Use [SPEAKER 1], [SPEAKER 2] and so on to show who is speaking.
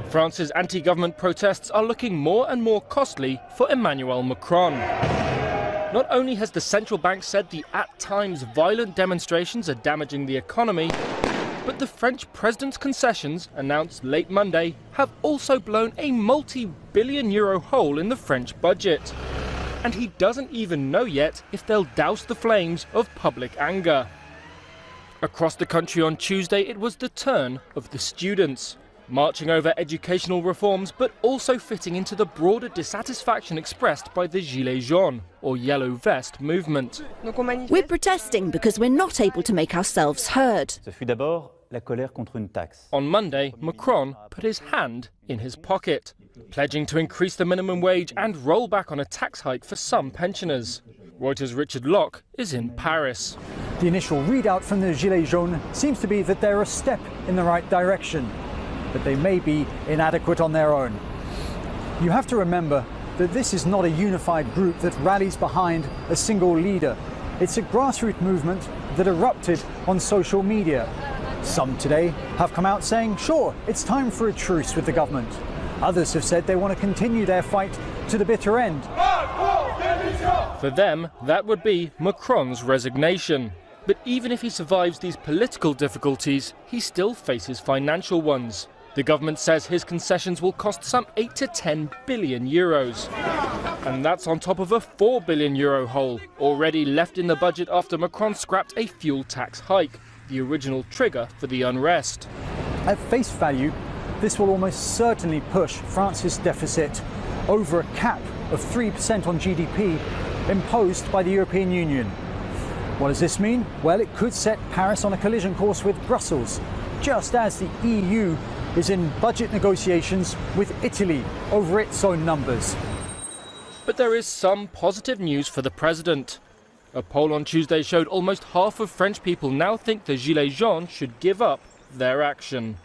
[SPEAKER 1] France's anti-government protests are looking more and more costly for Emmanuel Macron. Not only has the central bank said the at times violent demonstrations are damaging the economy, but the French president's concessions, announced late Monday, have also blown a multi-billion-euro hole in the French budget. And he doesn't even know yet if they'll douse the flames of public anger. Across the country on Tuesday, it was the turn of the students, marching over educational reforms, but also fitting into the broader dissatisfaction expressed by the Gilets jaunes, or Yellow Vest movement.
[SPEAKER 2] We're protesting because we're not able to make ourselves heard.
[SPEAKER 1] On Monday, Macron put his hand in his pocket, pledging to increase the minimum wage and roll back on a tax hike for some pensioners. Reuters' Richard Locke is in Paris.
[SPEAKER 3] The initial readout from the Gilets jaunes seems to be that they're a step in the right direction, but they may be inadequate on their own. You have to remember that this is not a unified group that rallies behind a single leader. It's a grassroots movement that erupted on social media. Some today have come out saying, sure, it's time for a truce with the government. Others have said they want to continue their fight to the bitter end.
[SPEAKER 1] For them, that would be Macron's resignation. But even if he survives these political difficulties, he still faces financial ones. The government says his concessions will cost some 8 to 10 billion euros. And that's on top of a 4 billion euro hole, already left in the budget after Macron scrapped a fuel tax hike, the original trigger for the unrest.
[SPEAKER 3] At face value, this will almost certainly push France's deficit over a cap of 3% on GDP imposed by the European Union. What does this mean? Well, it could set Paris on a collision course with Brussels, just as the EU is in budget negotiations with Italy over its own numbers.
[SPEAKER 1] But there is some positive news for the president. A poll on Tuesday showed almost half of French people now think the Gilets jaunes should give up their action.